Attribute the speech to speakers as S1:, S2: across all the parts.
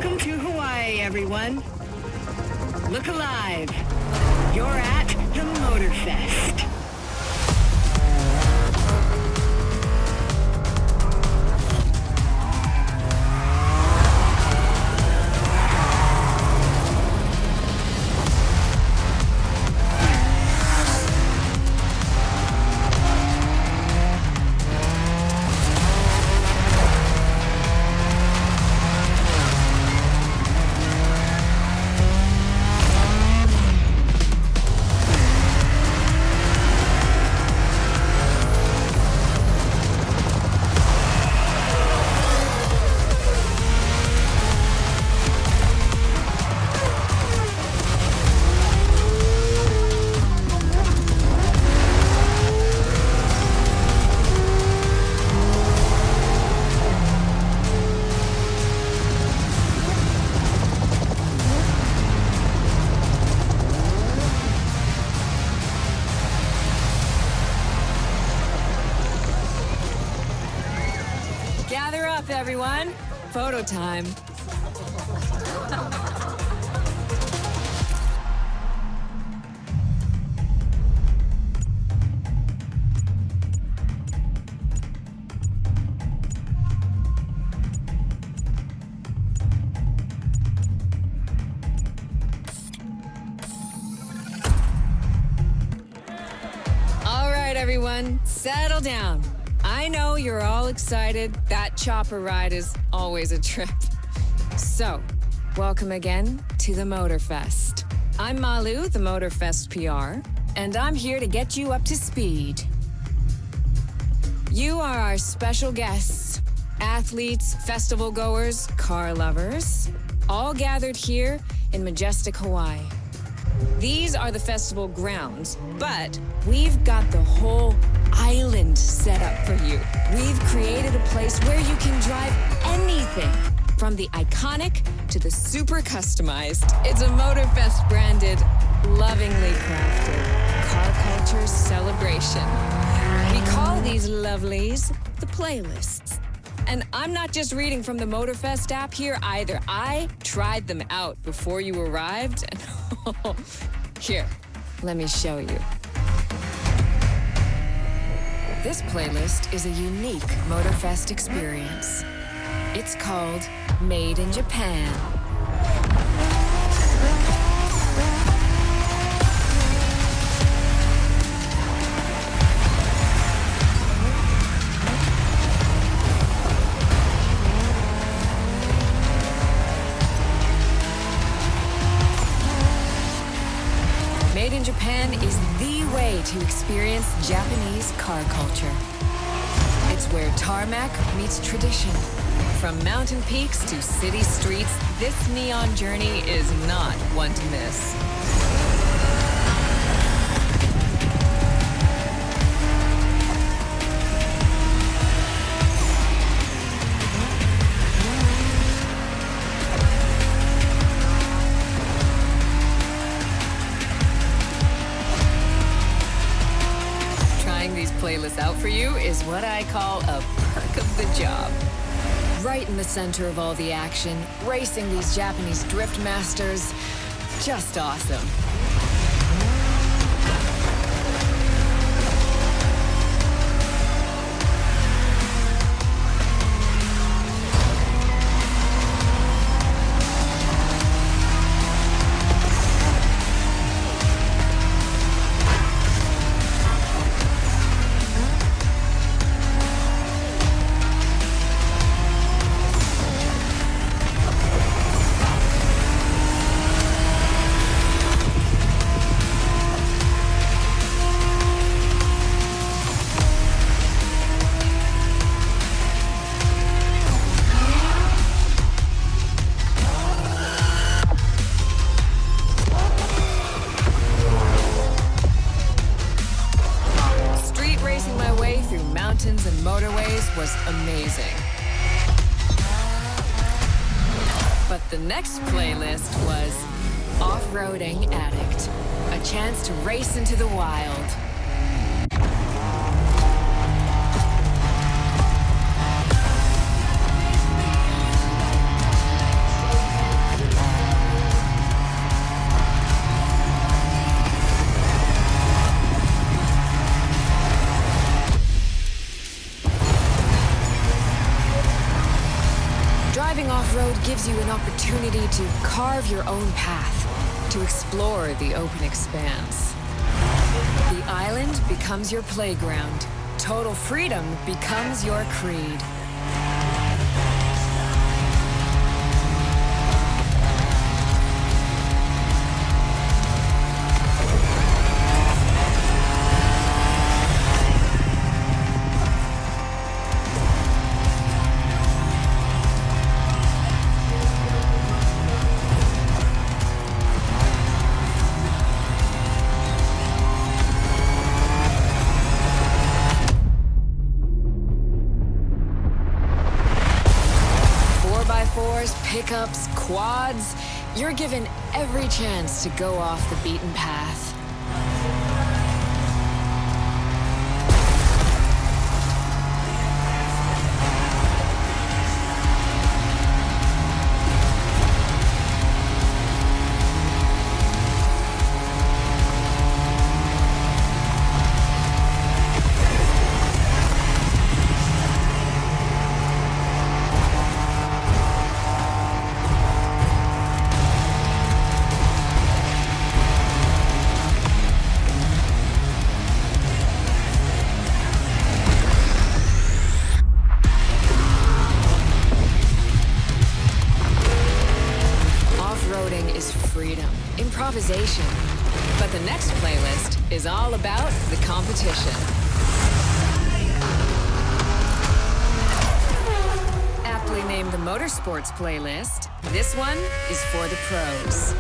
S1: Welcome to Hawaii, everyone. Look alive. You're at the Motorfest.
S2: Gather up, everyone. Photo time. All right, everyone, settle down. I know you're all excited. That chopper ride is always a trip. So, welcome again to the Motorfest. I'm Malu, the Motorfest PR, and I'm here to get you up to speed. You are our special guests, athletes, festival goers, car lovers, all gathered here in majestic Hawaii. These are the festival grounds, but we've got the whole island set up for you. We've created a place where you can drive anything, from the iconic to the super customized. It's a Motorfest branded, lovingly crafted car culture celebration. We call these lovelies the playlists. And I'm not just reading from the Motorfest app here either. I tried them out before you arrived. And here, let me show you. This playlist is a unique Motorfest experience. It's called Made in Japan. Made in Japan is the way to experience Japanese car culture. It's where tarmac meets tradition. From mountain peaks to city streets, this neon journey is not one to miss. Playlist out for you is what I call a perk of the job. Right in the center of all the action, racing these Japanese drift masters, just awesome. Mountains and motorways was amazing. But the next playlist was Off-Roading Addict, a chance to race into the wild. Driving off-road gives you an opportunity to carve your own path, to explore the open expanse. The island becomes your playground. Total freedom becomes your creed. Pickups, quads, you're given every chance to go off the beaten path. Improvisation. But the next playlist is all about the competition. Aptly named the Motorsports playlist, this one is for the pros.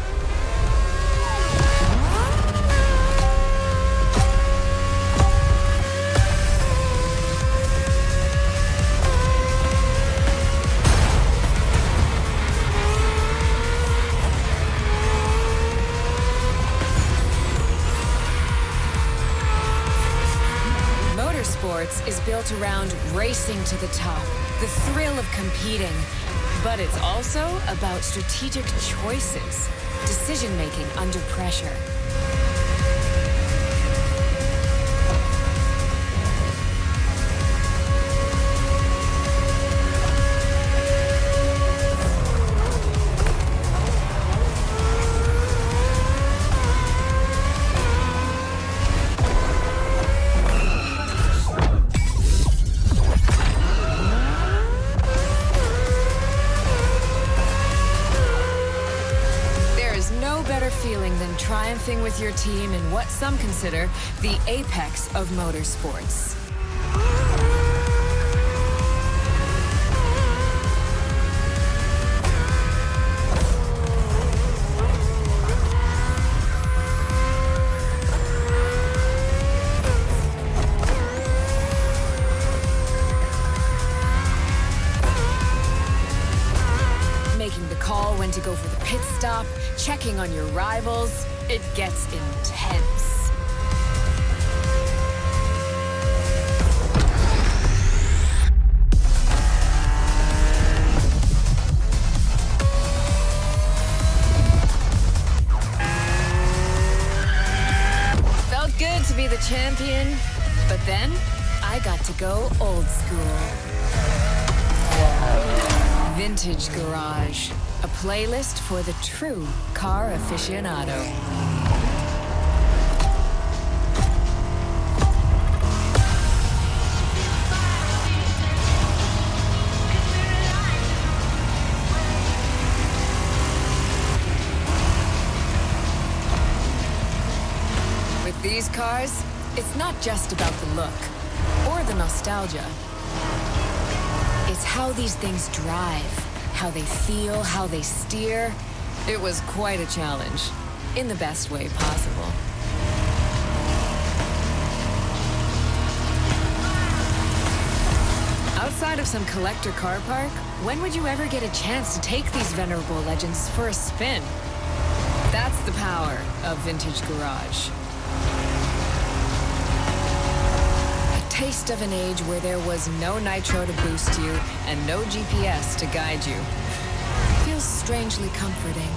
S2: Motorsports is built around racing to the top, the thrill of competing. But it's also about strategic choices, decision-making under pressure. Feeling than triumphing with your team in what some consider the apex of motorsports. Making the call when to go for the pit stop, checking on your rivals, it gets intense. Felt good to be the champion, but then I got to go old school. Vintage Garage, a playlist for the true car aficionado. With these cars, it's not just about the look or the nostalgia. It's how these things drive, how they feel, how they steer. It was quite a challenge, in the best way possible. Outside of some collector car park, when would you ever get a chance to take these venerable legends for a spin? That's the power of Vintage Garage. Taste of an age where there was no nitro to boost you and no GPS to guide you. Feels strangely comforting.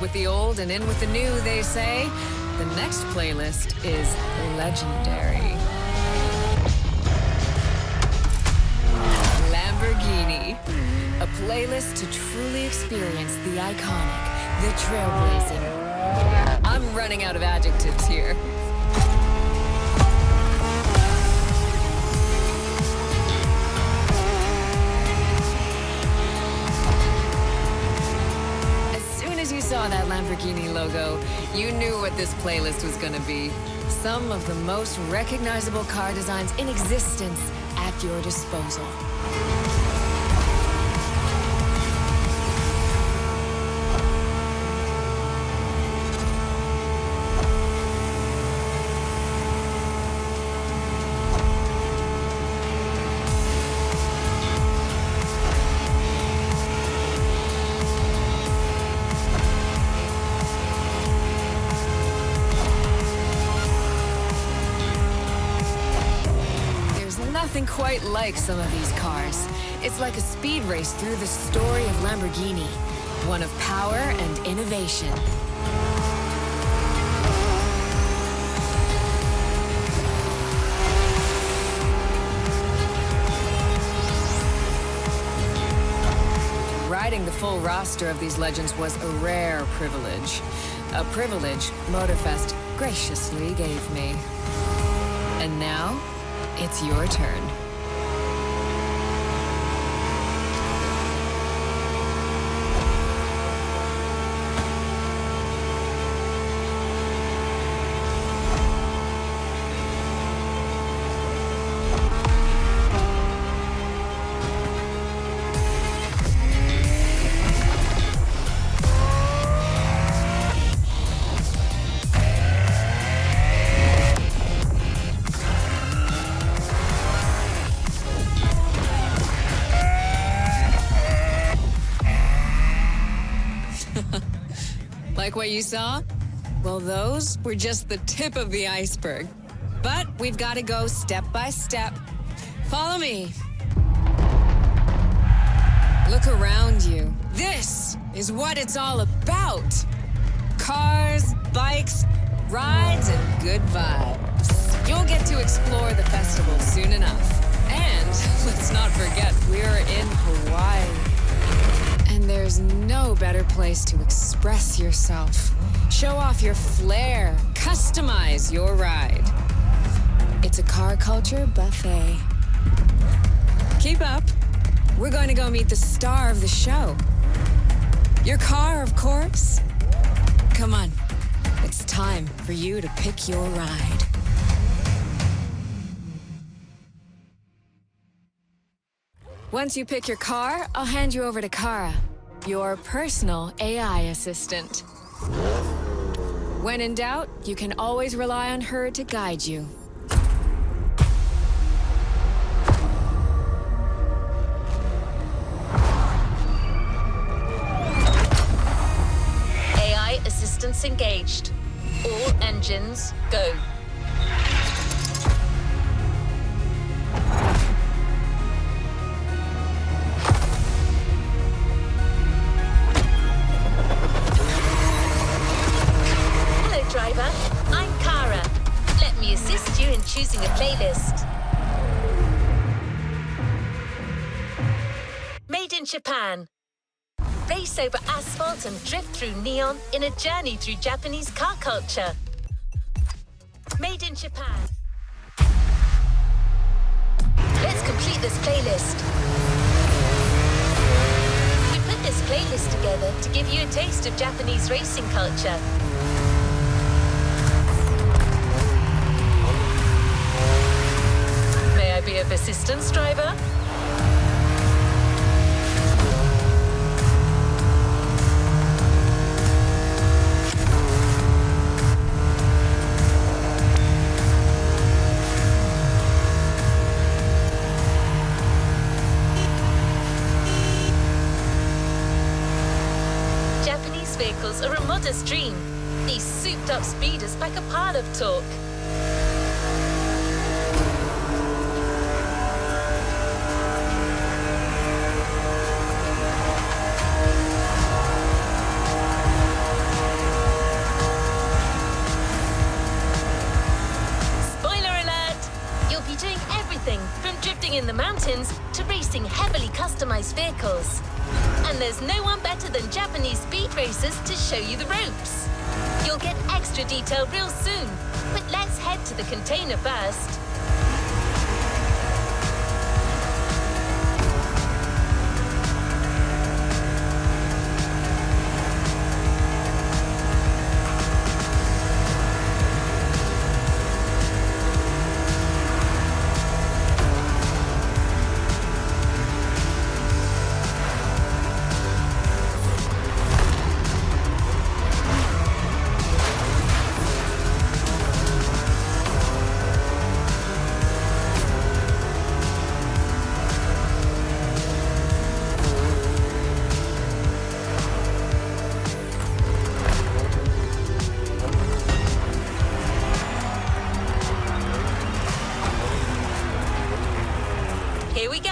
S2: with the old and in with the new, they say. The next playlist is legendary. Lamborghini. A playlist to truly experience the iconic, the trailblazing. I'm running out of adjectives here. You saw that Lamborghini logo, you knew what this playlist was gonna be. Some of the most recognizable car designs in existence at your disposal. Nothing quite like some of these cars. It's like a speed race through the story of Lamborghini, one of power and innovation. Riding the full roster of these legends was a rare privilege. A privilege Motorfest graciously gave me. And now, it's your turn. Like what you saw? Well, those were just the tip of the iceberg. But we've got to go step by step. Follow me. Look around you. This is what it's all about. Cars, bikes, rides, and good vibes. You'll get to explore the festival soon enough. And let's not forget, we're in Hawaii. And there's no better place to express yourself, show off your flair, customize your ride. It's a car culture buffet. Keep up. We're going to go meet the star of the show. Your car, of course. Come on. It's time for you to pick your ride. Once you pick your car, I'll hand you over to Kara, your personal AI assistant. When in doubt, you can always rely on her to guide you.
S3: AI assistance engaged. All engines, go. Driver, I'm Kara. Let me assist you in choosing a playlist. Made in Japan. Race over asphalt and drift through neon in a journey through Japanese car culture. Made in Japan. Let's complete this playlist. We put this playlist together to give you a taste of Japanese racing culture. May I be of assistance, driver? Japanese vehicles are a modest dream. These souped-up speeders pack a pile of torque. customized vehicles. And there's no one better than Japanese speed racers to show you the ropes. You'll get extra detail real soon, but let's head to the container first. Here we go.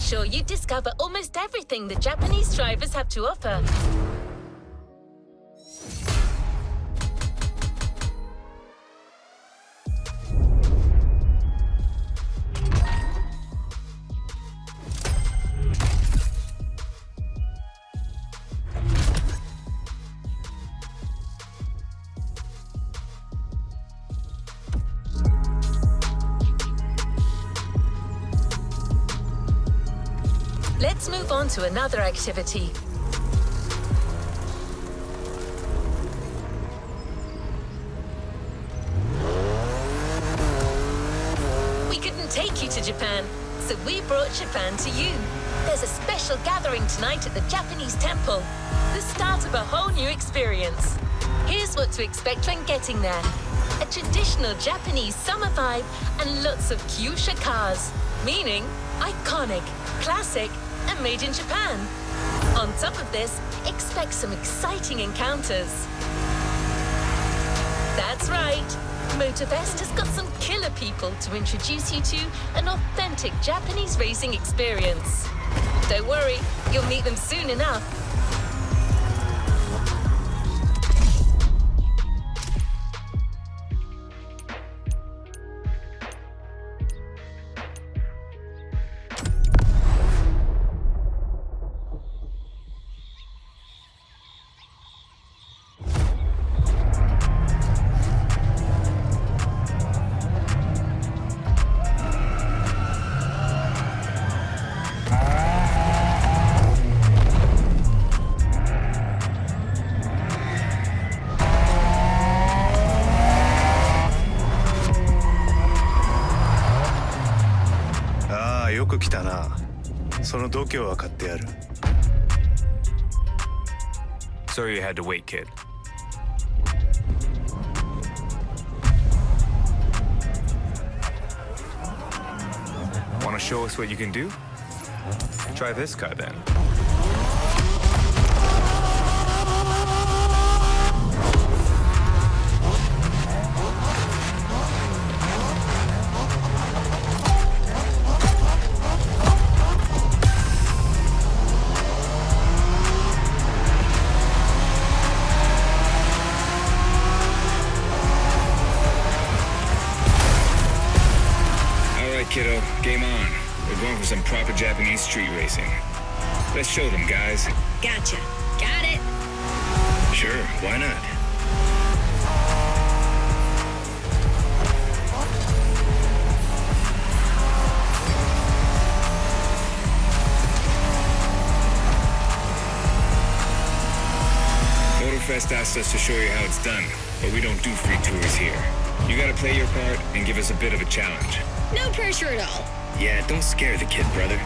S3: Sure you discover almost everything the Japanese drivers have to offer. Let's move on to another activity. We couldn't take you to Japan, so we brought Japan to you. There's a special gathering tonight at the Japanese temple, the start of a whole new experience. Here's what to expect when getting there. A traditional Japanese summer vibe and lots of Kyusha cars, meaning iconic, classic, and made in Japan. On top of this, expect some exciting encounters. That's right, Motorfest has got some killer people to introduce you to an authentic Japanese racing experience. Don't worry, you'll meet them soon enough.
S4: Sorry you had to wait, kid. Want to show us what you can do? Try this car then.
S5: Kiddo, game on. We're going for some proper Japanese street racing. Let's show them, guys.
S1: Gotcha. Got it.
S5: Sure, why not? Motorfest asked us to show you how it's done, but we don't do free tours here. You gotta play your part and give us a bit of a challenge.
S1: No pressure at all.
S5: Yeah, don't scare the kid, brother.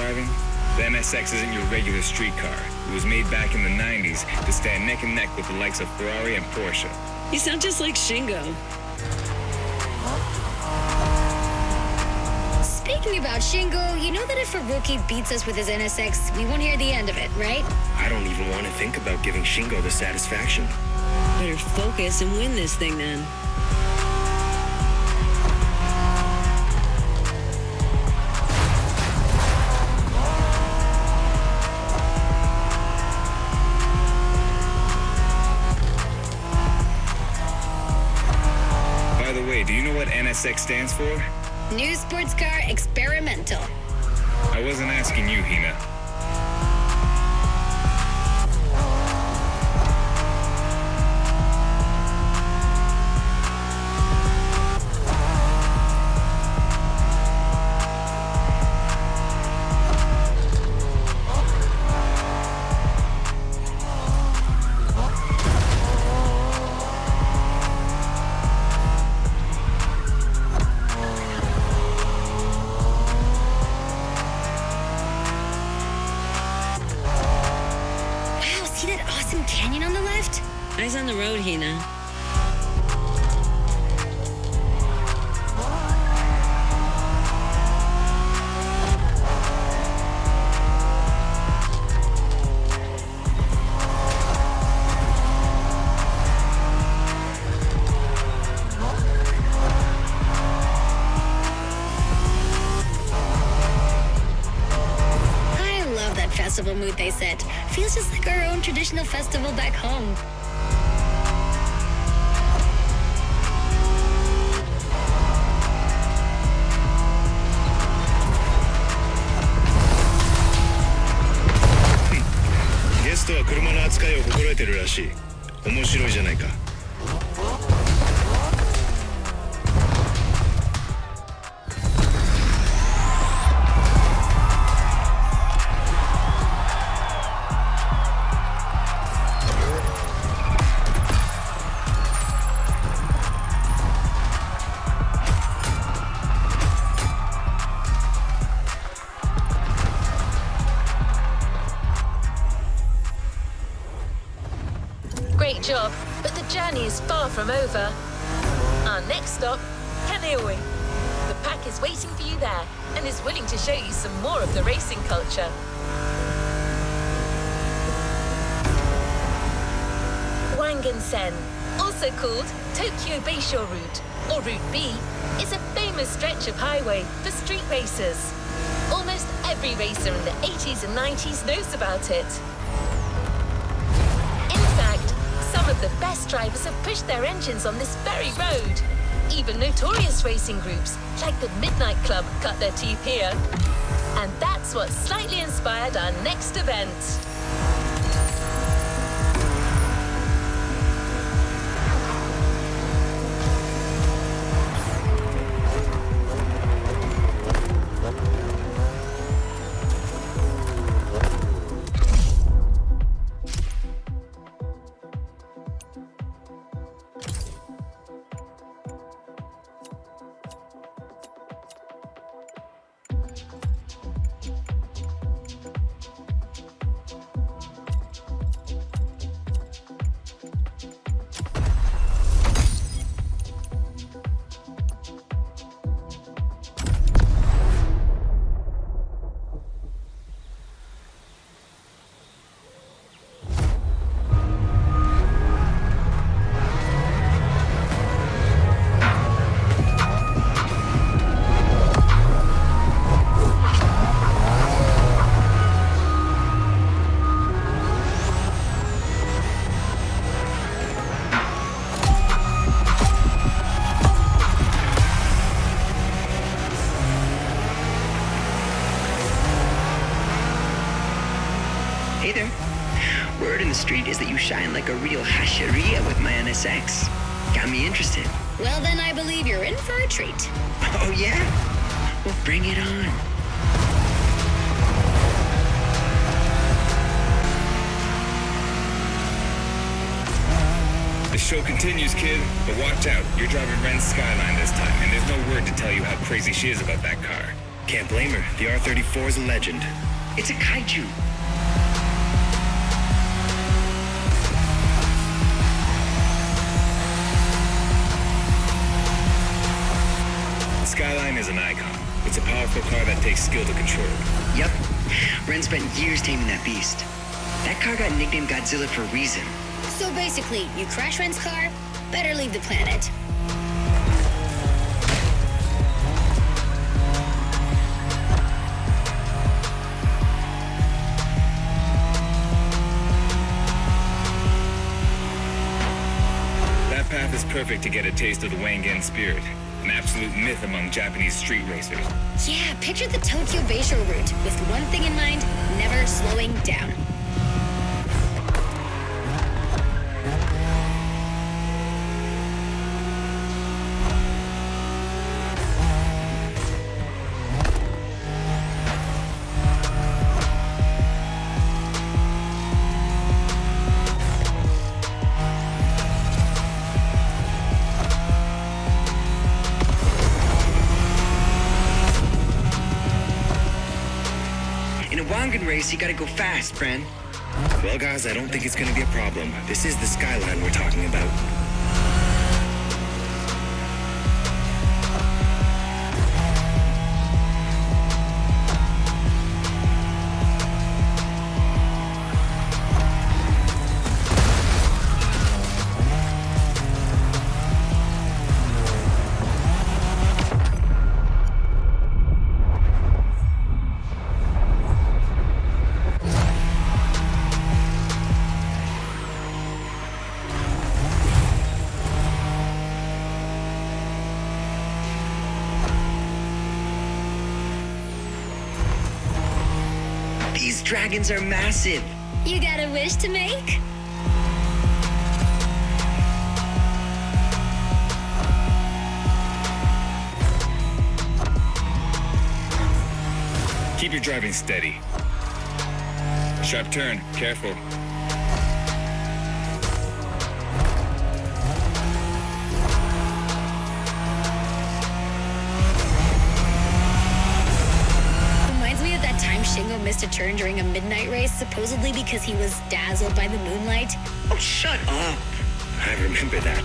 S5: driving? The NSX isn't your regular street car. It was made back in the 90s to stand neck and neck with the likes of Ferrari and Porsche.
S1: You sound just like Shingo.
S6: Speaking about Shingo, you know that if a rookie beats us with his NSX, we won't hear the end of it, right?
S7: I don't even want to think about giving Shingo the satisfaction.
S1: Better focus and win this thing then.
S5: By the way, do you know what NSX stands for?
S6: New sports car experimental.
S5: I wasn't asking you, Hina.
S6: Canyon on the left?
S1: Eyes on the road, Hina.
S6: I love that festival mood they set. Feels just like our own traditional festival back home.
S7: Guest は車の扱いを心得てるらしい。面白いじゃないか。
S3: Great job, but the journey is far from over. Our next stop, Kaneohe. The pack is waiting for you there and is willing to show you some more of the racing culture. Wangan-sen, also called Tokyo Bayshore Route, or Route B, is a famous stretch of highway for street racers. Almost every racer in the 80s and 90s knows about it. In fact, some of the best drivers have pushed their engines on this very road. Even notorious racing groups, like the Midnight Club, cut their teeth here. And that's what slightly inspired our next event.
S8: Hey there. Word in the street is that you shine like a real hasheria with my NSX. Got me interested.
S6: Well, then I believe you're in for a treat.
S8: Oh, yeah? Well, bring it on.
S5: The show continues, kid, but watch out. You're driving Ren's Skyline this time, and there's no word to tell you how crazy she is about that car.
S7: Can't blame her. The R34 is a legend.
S8: It's a kaiju.
S5: The Skyline is an icon. It's a powerful car that takes skill to control.
S8: Yep. Ren spent years taming that beast. That car got nicknamed Godzilla for a reason.
S6: So basically, you crash Ren's car, better leave the planet.
S5: That path is perfect to get a taste of the Wangan spirit, an absolute myth among Japanese street racers.
S6: Yeah, picture the Tokyo Bayshore route with one thing in mind, never slowing down.
S8: In a Wangan race, you gotta go fast, Bren.
S7: Well, guys, I don't think it's gonna be a problem. This is the Skyline we're talking about.
S8: These dragons are massive.
S6: You got a wish to make?
S5: Keep your driving steady. Sharp turn, careful.
S6: Reminds me of that time Shingo missed a turn during a midnight race, supposedly because he was dazzled by the moonlight.
S8: Oh, shut up.
S7: I remember that.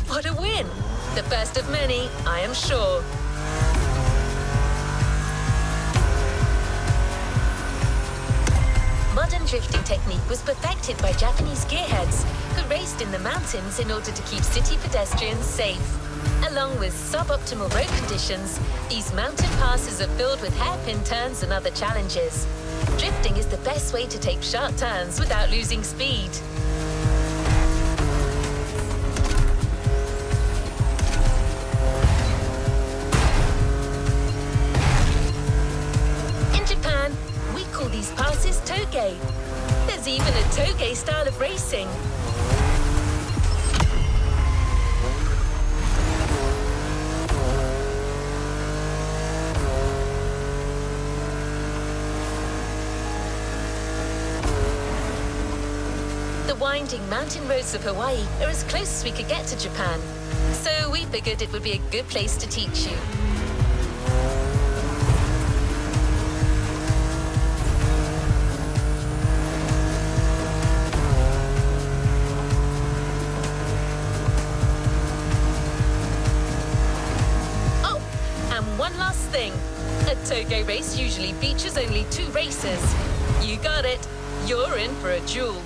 S3: What a win! The best of many, I am sure. Modern drifting technique was perfected by Japanese gearheads who raced in the mountains in order to keep city pedestrians safe. Along with suboptimal road conditions, these mountain passes are filled with hairpin turns and other challenges. Drifting is the best way to take sharp turns without losing speed. In Japan, we call these passes Touge. There's even a Touge style of racing. The winding mountain roads of Hawaii are as close as we could get to Japan. So we figured it would be a good place to teach you. Oh, and one last thing. A Touge race usually features only 2 racers. You got it. You're in for a duel.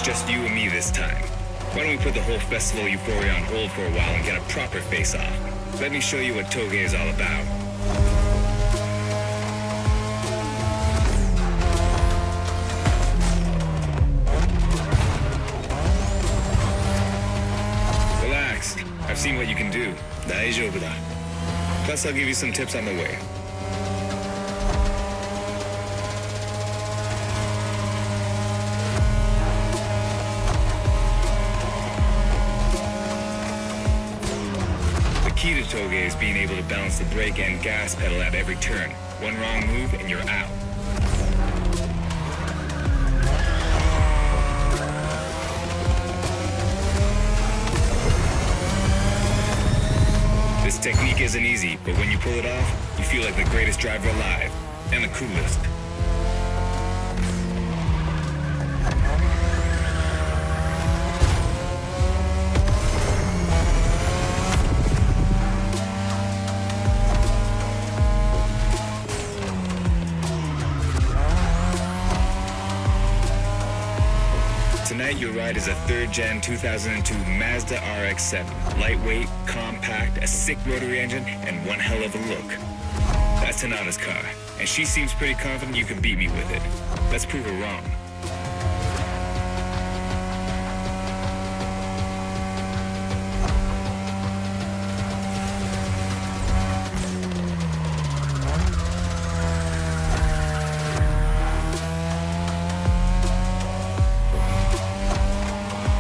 S5: Just you and me this time. Why don't we put the whole festival euphoria on hold for a while and get a proper face-off? Let me show you what Touge is all about. Relax. I've seen what you can do.
S7: 大丈夫だ。
S5: Plus, I'll give you some tips on the way. The key to Touge is being able to balance the brake and gas pedal at every turn. One wrong move and you're out. This technique isn't easy, but when you pull it off, you feel like the greatest driver alive, and the coolest. Tonight, your ride is a third-gen 2002 Mazda RX-7. Lightweight, compact, a sick rotary engine, and one hell of a look. That's Tanada's car, and she seems pretty confident you can beat me with it. Let's prove her wrong.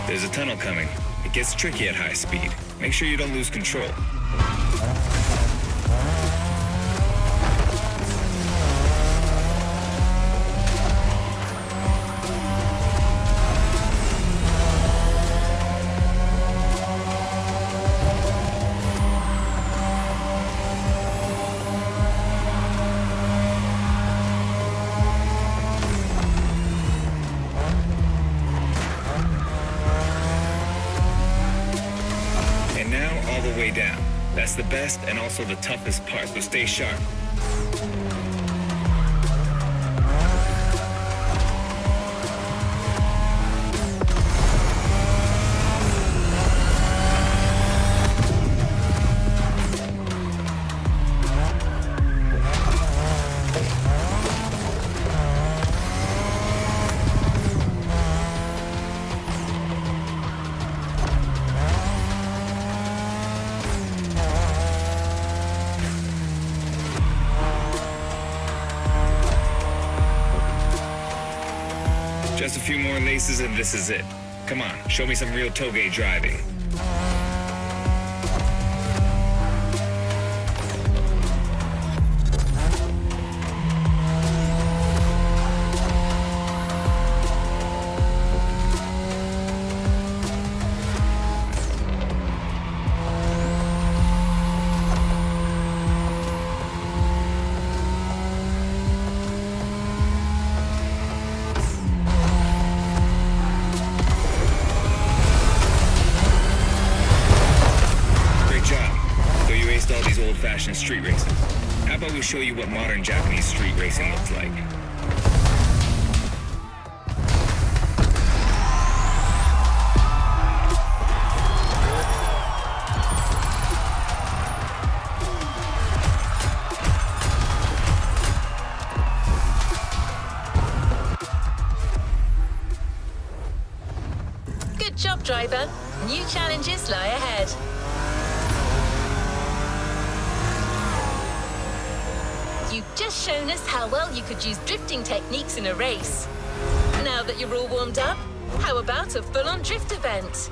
S5: There's a tunnel coming. It gets tricky at high speed. Make sure you don't lose control. Way down. That's the best and also the toughest part, so stay sharp. Just a few more laces and this is it. Come on, show me some real Touge driving. All these old-fashioned street racing. How about we show you what modern Japanese street racing looks like?
S3: driver. New challenges lie ahead. You've just shown us how well you could use drifting techniques in a race. Now that you're all warmed up, how about a full-on drift event?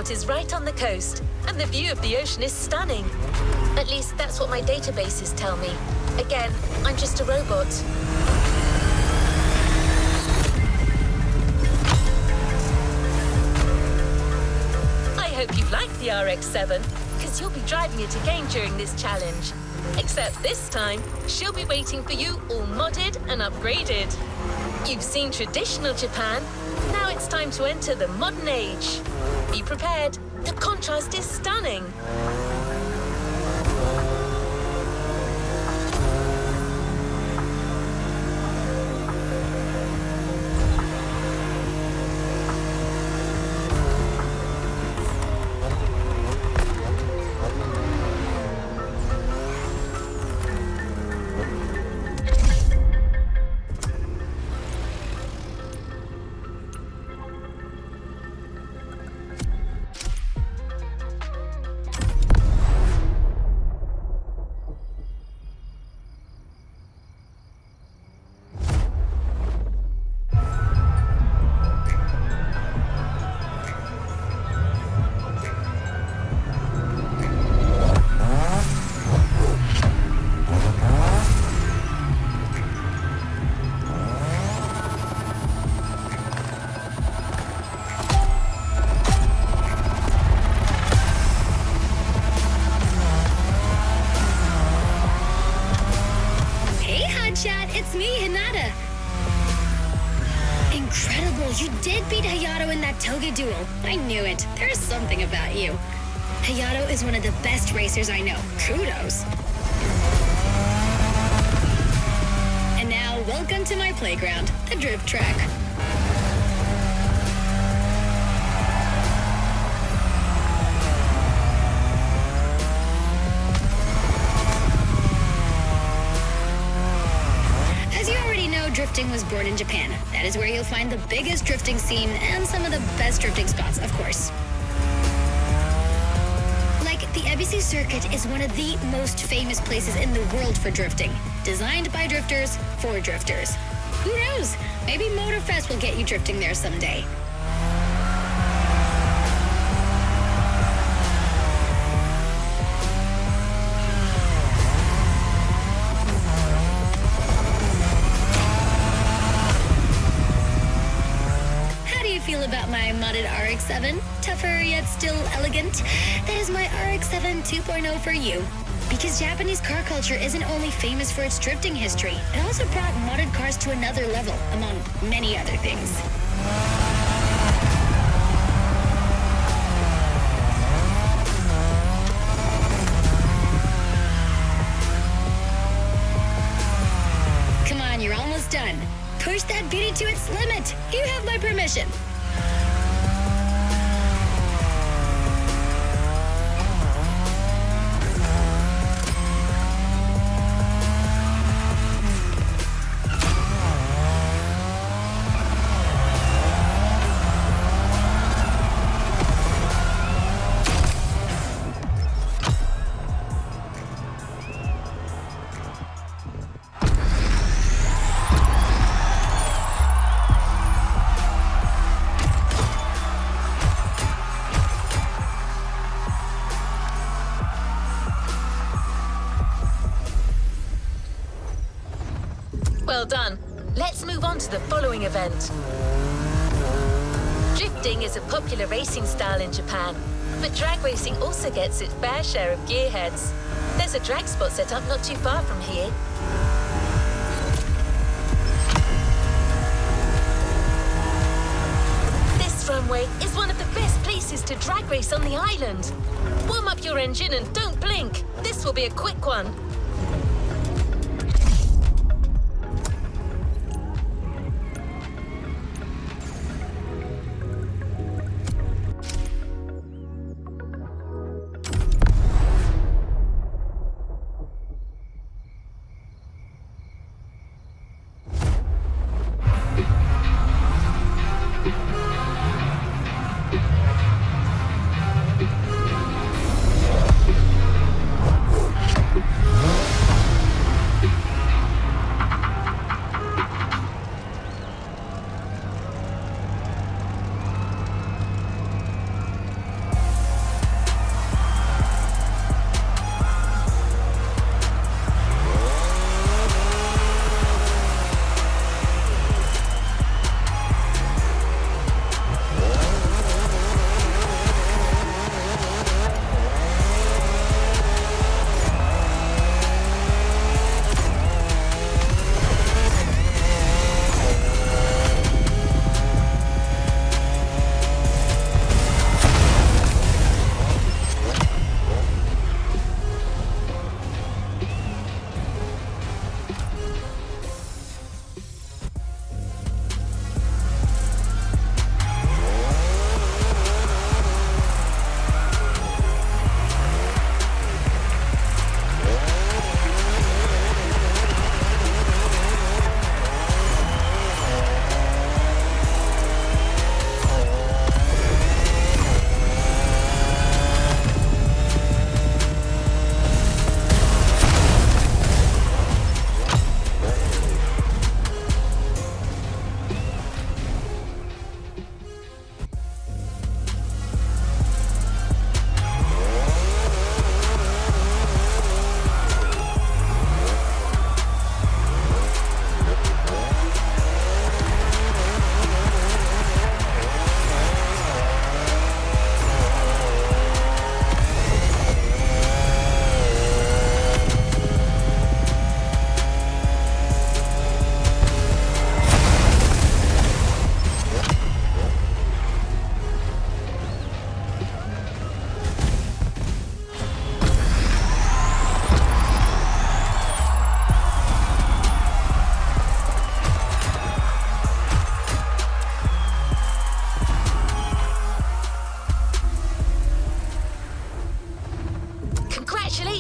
S3: Is right on the coast, and the view of the ocean is stunning. At least that's what my databases tell me. Again, I'm just a robot. I hope you like the RX-7, because you'll be driving it again during this challenge. Except this time, she'll be waiting for you all modded and upgraded. You've seen traditional Japan. Now it's time to enter the modern age. Be prepared. The contrast is stunning.
S6: It's me, Hinata. Incredible, you did beat Hayato in that Touge duel. I knew it. There's something about you. Hayato is one of the best racers I know. Kudos. And now, welcome to my playground, the drift track. Drifting was born in Japan. That is where you'll find the biggest drifting scene and some of the best drifting spots, of course. Like, the Ebisi Circuit is one of the most famous places in the world for drifting. Designed by drifters, for drifters. Who knows? Maybe Motorfest will get you drifting there someday. Feel about my modded RX-7? Tougher yet still elegant? That is my RX-7 2.0 for you. Because Japanese car culture isn't only famous for its drifting history, it also brought modded cars to another level, among many other things. Come on, you're almost done. Push that beauty to its limit. You have my permission. Well done. Let's move on to the following event. Drifting is a popular racing style in Japan, but drag racing also gets its fair share of gearheads. There's a drag spot set up not too far from here. This runway is one of the best places to drag race on the island. Warm up your engine and don't blink. This will be a quick one.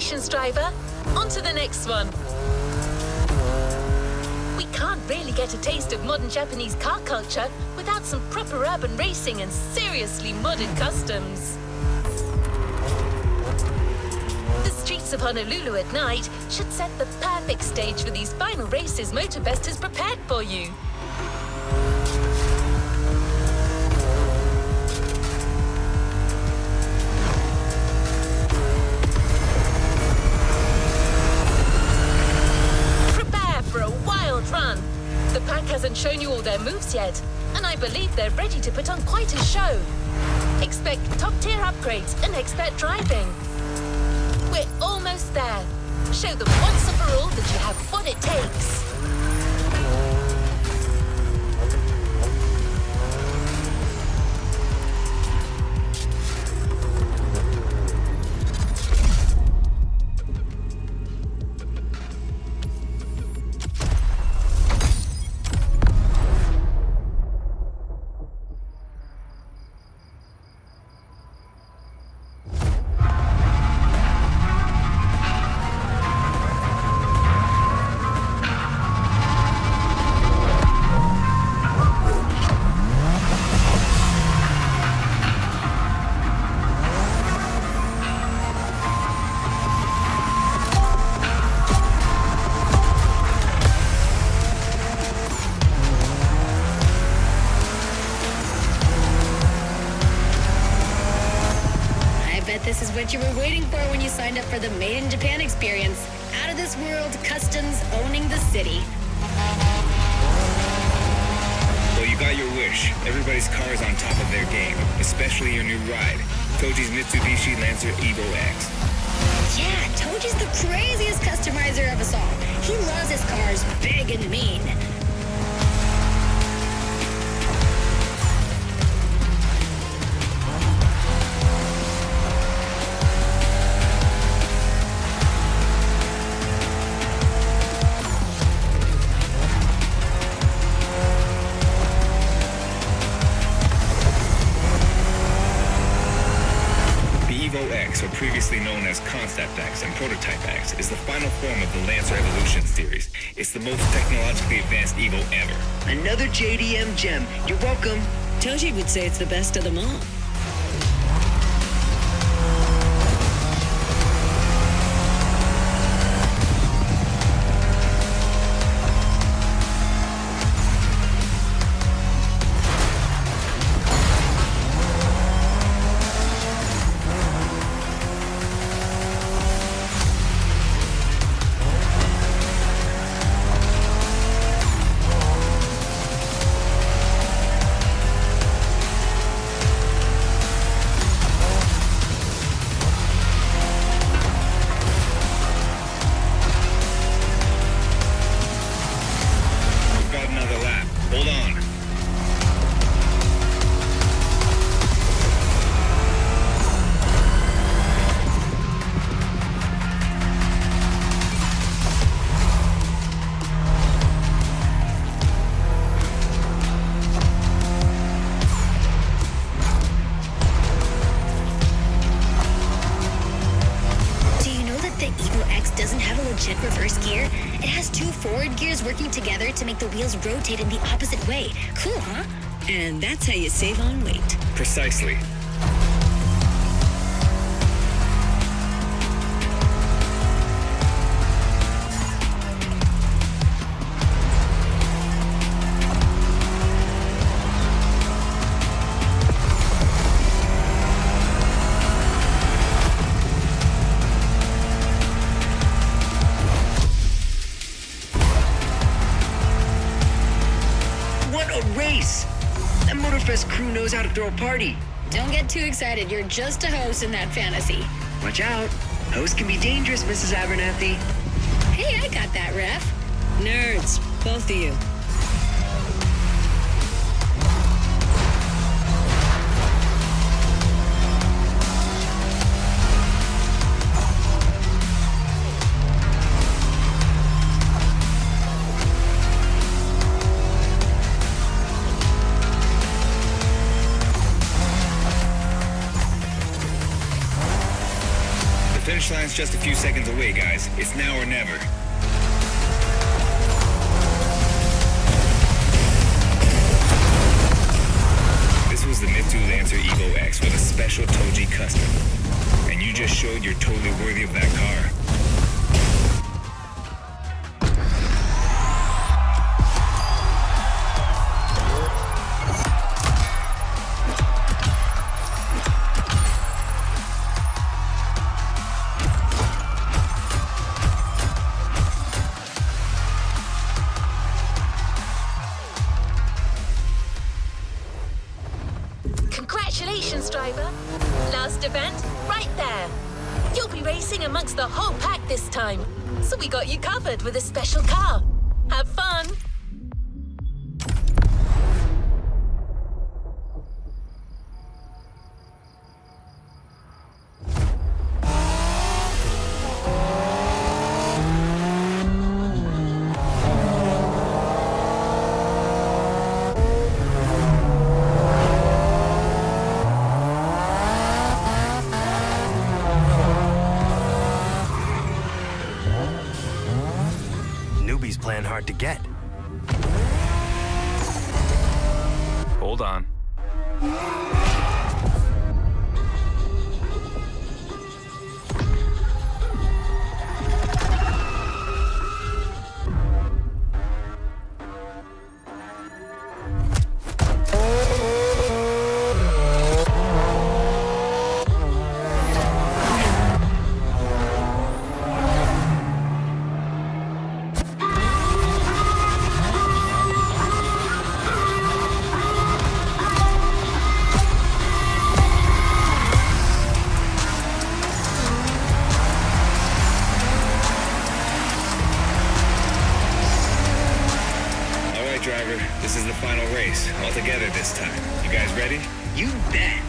S3: Congratulations, driver. On to the next one. We can't really get a taste of modern Japanese car culture without some proper urban racing and seriously modded customs. The streets of Honolulu at night should set the perfect stage for these final races Motorfest has prepared for you. Run. The pack hasn't shown you all their moves yet, and I believe they're ready to put on quite a show. Expect top-tier upgrades and expert driving. We're almost there. Show them once and for all that you have what it takes.
S6: This is what you were waiting for when you signed up for the Made in Japan experience. Out of this world, customs owning the city.
S5: Well, you got your wish. Everybody's car is on top of their game, especially your new ride, Touge's Mitsubishi Lancer Evo X.
S6: Yeah, Touge's the craziest customizer of us all. He loves his cars big and mean.
S5: Or previously known as Concept X and Prototype X, is the final form of the Lancer Evolution series. It's the most technologically advanced Evo ever.
S8: Another JDM gem. You're welcome.
S1: Touge would say it's the best of them all.
S6: Reverse gear. It has two forward gears working together to make the wheels rotate in the opposite way. Cool, huh?
S1: And that's how you save on weight.
S5: Precisely.
S8: That Motorfest crew knows how to throw a party.
S6: Don't get too excited. You're just a host in that fantasy.
S8: Watch out. Hosts can be dangerous, Mrs. Abernathy.
S6: Hey, I got that, ref.
S1: Nerds, both of you.
S5: Finish line's just a few seconds away, guys. It's now or never. This was the Mitsu Lancer Evo X with a special Touge custom. And you just showed you're totally worthy of that car.
S3: Congratulations, driver. Last event, right there. You'll be racing amongst the whole pack this time. So we got you covered with a special car. Have fun.
S9: Newbies playing hard to get.
S4: Hold on.
S5: Driver, this is the final race, all together this time. You guys ready?
S8: You bet.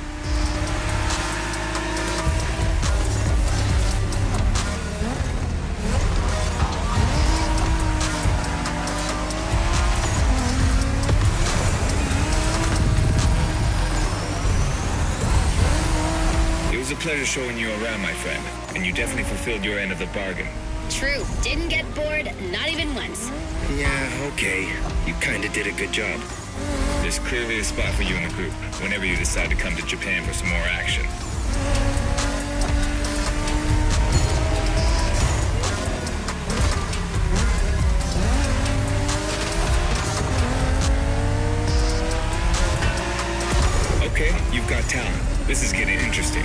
S5: It was a pleasure showing you around, my friend, and you definitely fulfilled your end of the bargain.
S6: True. Didn't get bored, not even once.
S7: Yeah, okay. You kinda did a good job.
S5: There's clearly a spot for you in the group whenever you decide to come to Japan for some more action. Okay, you've got talent. This is getting interesting.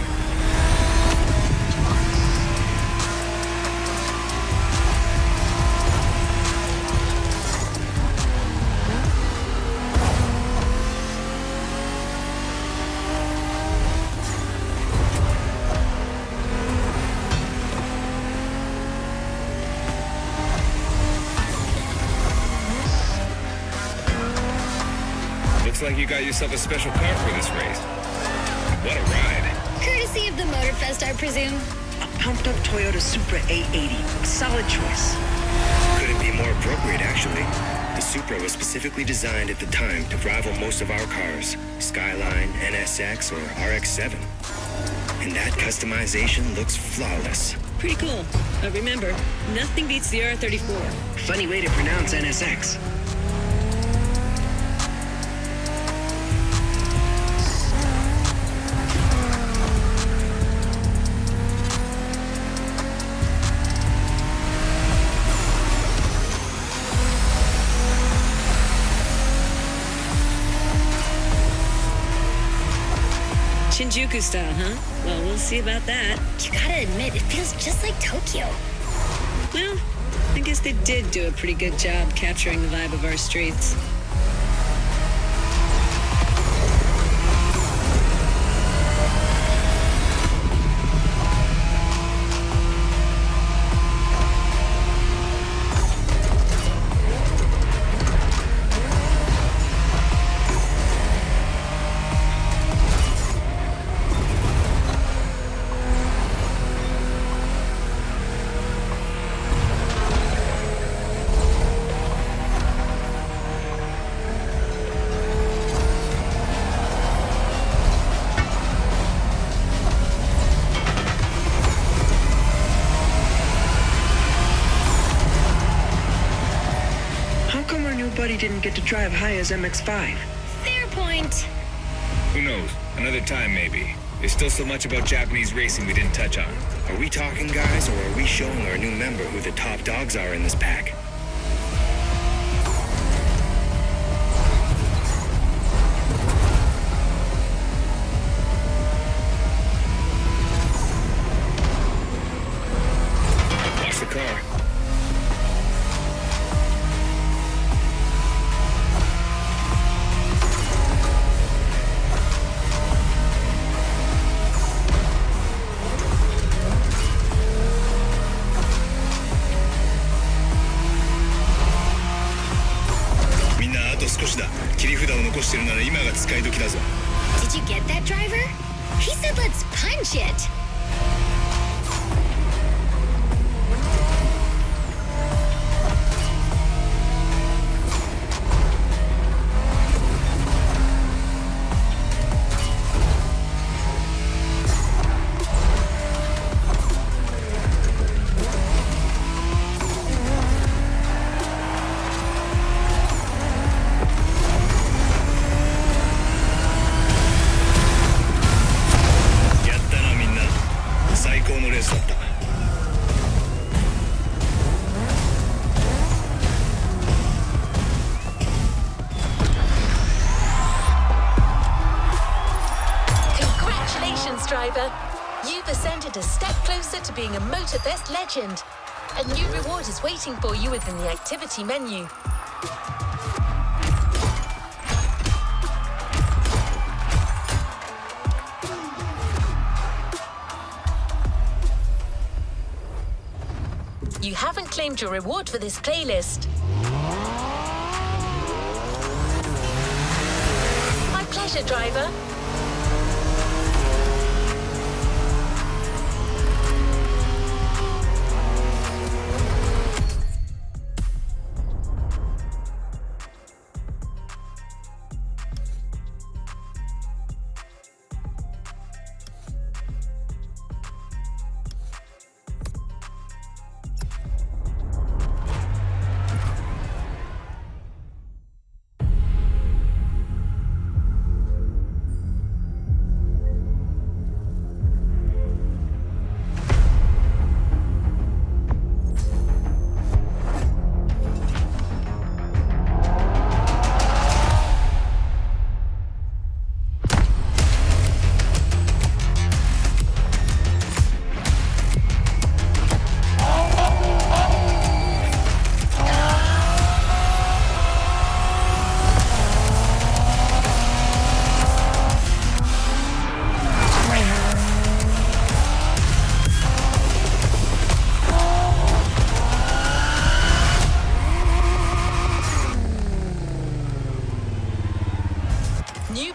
S5: Looks like you got yourself a special car for this race. What a ride.
S6: Courtesy of the Motorfest, I presume.
S8: A pumped-up Toyota Supra A80. Solid choice.
S7: Couldn't be more appropriate, actually. The Supra was specifically designed at the time to rival most of our cars, Skyline, NSX, or RX-7. And that customization looks flawless.
S1: Pretty cool. But remember, nothing beats the R34.
S8: Funny way to pronounce NSX.
S1: Shinjuku style, huh? Well, we'll see about that.
S6: You gotta admit, it feels just like Tokyo.
S1: Well, I guess they did do a pretty good job capturing the vibe of our streets.
S8: buddy didn't get to drive high as MX-5.
S6: Fair point.
S5: Who knows? Another time, maybe. There's still so much about Japanese racing we didn't touch on.
S7: Are we talking, guys, or are we showing our new member who the top dogs are in this pack?
S5: Watch the car.
S6: Did you get that, driver? He said let's punch it.
S3: Driver, you've ascended a step closer to being a Motorfest legend. A new reward is waiting for you within the activity menu. You haven't claimed your reward for this playlist. My pleasure, driver.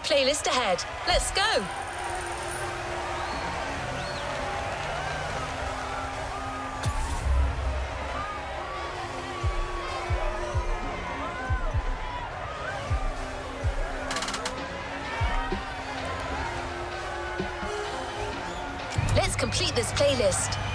S3: Playlist ahead. Let's go. Let's complete this playlist.